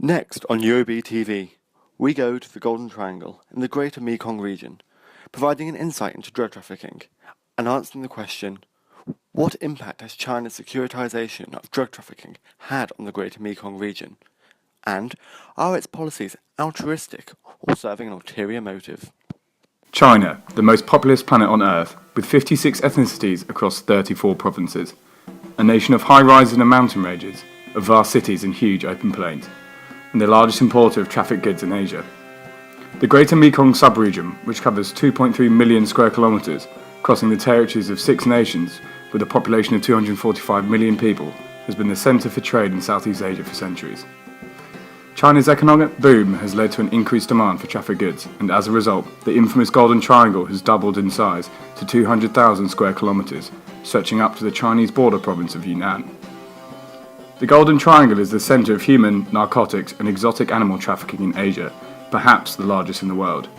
Next on UOB TV, we go to the Golden Triangle in the Greater Mekong region, providing an insight into drug trafficking and answering the question, what impact has China's securitization of drug trafficking had on the Greater Mekong region? And are its policies altruistic or serving an ulterior motive? China, the most populous planet on Earth, with 56 ethnicities across 34 provinces. A nation of high rises and mountain ranges, of vast cities and huge open plains, and the largest importer of trafficked goods in Asia. The Greater Mekong sub-region, which covers 2.3 million square kilometres, crossing the territories of 6 nations, with a population of 245 million people, has been the centre for trade in Southeast Asia for centuries. China's economic boom has led to an increased demand for trafficked goods, and as a result, the infamous Golden Triangle has doubled in size to 200,000 square kilometres, stretching up to the Chinese border province of Yunnan. The Golden Triangle is the centre of human, narcotics and exotic animal trafficking in Asia, perhaps the largest in the world.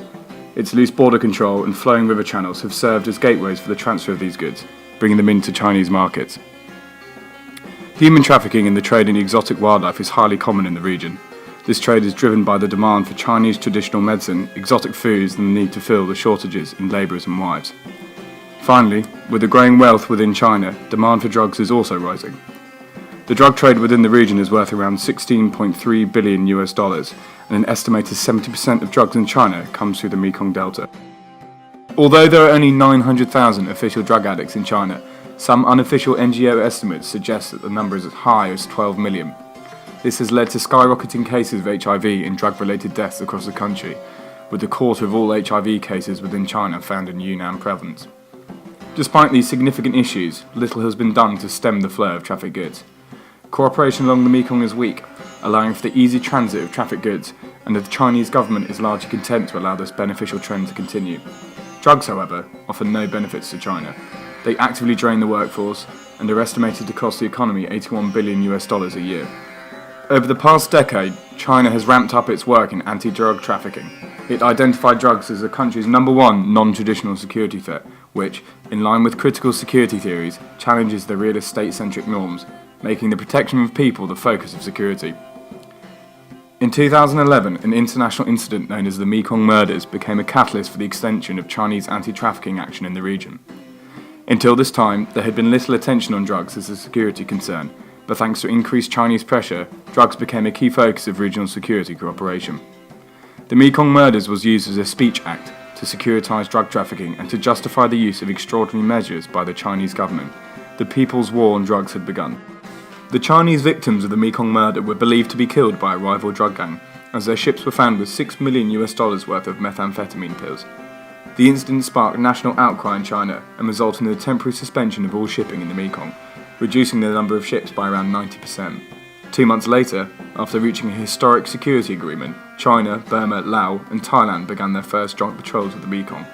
Its loose border control and flowing river channels have served as gateways for the transfer of these goods, bringing them into Chinese markets. Human trafficking and the trade in exotic wildlife is highly common in the region. This trade is driven by the demand for Chinese traditional medicine, exotic foods and the need to fill the shortages in labourers and wives. Finally, with the growing wealth within China, demand for drugs is also rising. The drug trade within the region is worth around $16.3 billion and an estimated 70% of drugs in China comes through the Mekong Delta. Although there are only 900,000 official drug addicts in China, some unofficial NGO estimates suggest that the number is as high as 12 million. This has led to skyrocketing cases of HIV and drug-related deaths across the country, with a quarter of all HIV cases within China found in Yunnan province. Despite these significant issues, little has been done to stem the flow of trafficked goods. Cooperation along the Mekong is weak, allowing for the easy transit of trafficked goods, and the Chinese government is largely content to allow this beneficial trend to continue. Drugs, however, offer no benefits to China. They actively drain the workforce and are estimated to cost the economy $81 billion a year. Over the past decade, China has ramped up its work in anti-drug trafficking. It identified drugs as the country's #1 non-traditional security threat, which, in line with critical security theories, challenges the realist state-centric norms, making the protection of people the focus of security. In 2011, an international incident known as the Mekong Murders became a catalyst for the extension of Chinese anti-trafficking action in the region. Until this time, there had been little attention on drugs as a security concern, but thanks to increased Chinese pressure, drugs became a key focus of regional security cooperation. The Mekong Murders was used as a speech act to securitize drug trafficking and to justify the use of extraordinary measures by the Chinese government. The People's War on Drugs had begun. The Chinese victims of the Mekong Murder were believed to be killed by a rival drug gang, as their ships were found with $6 million worth of methamphetamine pills. The incident sparked national outcry in China and resulted in the temporary suspension of all shipping in the Mekong, reducing the number of ships by around 90%. 2 months later, after reaching a historic security agreement, China, Burma, Laos and Thailand began their first joint patrols of the Mekong.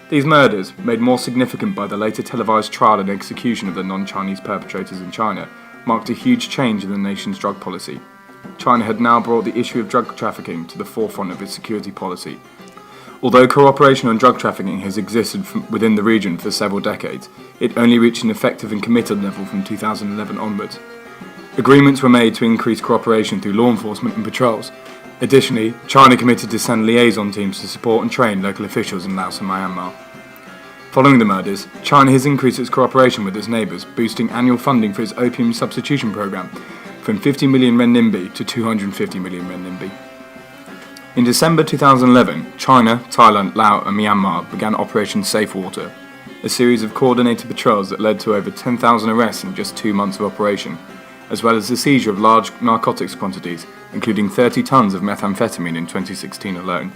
These murders, made more significant by the later televised trial and execution of the non-Chinese perpetrators in China, marked a huge change in the nation's drug policy. China had now brought the issue of drug trafficking to the forefront of its security policy. Although cooperation on drug trafficking has existed within the region for several decades, it only reached an effective and committed level from 2011 onwards. Agreements were made to increase cooperation through law enforcement and patrols. Additionally, China committed to send liaison teams to support and train local officials in Laos and Myanmar. Following the murders, China has increased its cooperation with its neighbours, boosting annual funding for its opium substitution programme from 50 million renminbi to 250 million renminbi. In December 2011, China, Thailand, Laos and Myanmar began Operation Safe Water, a series of coordinated patrols that led to over 10,000 arrests in just 2 months of operation, as well as the seizure of large narcotics quantities, including 30 tons of methamphetamine in 2016 alone.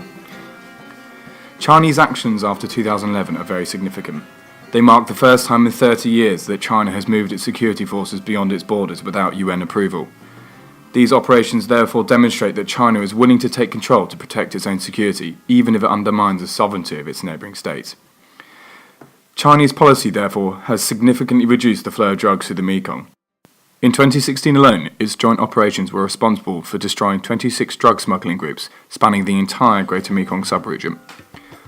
Chinese actions after 2011 are very significant. They mark the first time in 30 years that China has moved its security forces beyond its borders without UN approval. These operations therefore demonstrate that China is willing to take control to protect its own security, even if it undermines the sovereignty of its neighbouring states. Chinese policy, therefore, has significantly reduced the flow of drugs through the Mekong. In 2016 alone, its joint operations were responsible for destroying 26 drug smuggling groups spanning the entire Greater Mekong sub-region.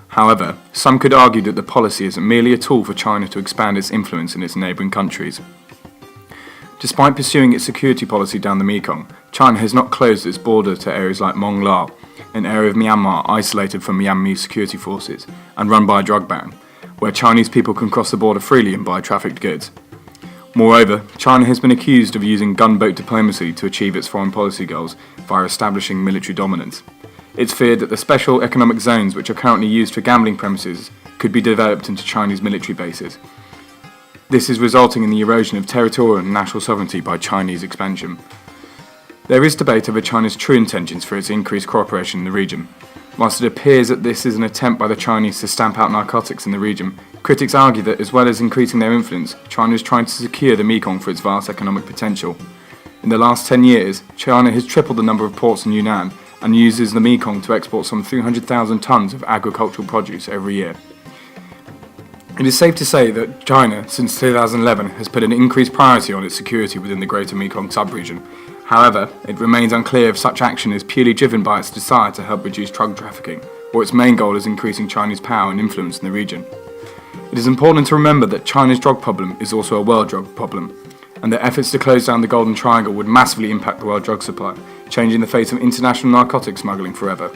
However, some could argue that the policy is merely a tool for China to expand its influence in its neighbouring countries. Despite pursuing its security policy down the Mekong, China has not closed its border to areas like Mong La, an area of Myanmar isolated from Myanmar's security forces and run by a drug baron, where Chinese people can cross the border freely and buy trafficked goods. Moreover, China has been accused of using gunboat diplomacy to achieve its foreign policy goals via establishing military dominance. It's feared that the special economic zones which are currently used for gambling premises could be developed into Chinese military bases. This is resulting in the erosion of territorial and national sovereignty by Chinese expansion. There is debate over China's true intentions for its increased cooperation in the region. Whilst it appears that this is an attempt by the Chinese to stamp out narcotics in the region, critics argue that as well as increasing their influence, China is trying to secure the Mekong for its vast economic potential. In the last 10 years, China has tripled the number of ports in Yunnan and uses the Mekong to export some 300,000 tonnes of agricultural produce every year. It is safe to say that China, since 2011, has put an increased priority on its security within the Greater Mekong sub-region. However, it remains unclear if such action is purely driven by its desire to help reduce drug trafficking, or its main goal is increasing Chinese power and influence in the region. It is important to remember that China's drug problem is also a world drug problem, and that efforts to close down the Golden Triangle would massively impact the world drug supply, changing the face of international narcotics smuggling forever.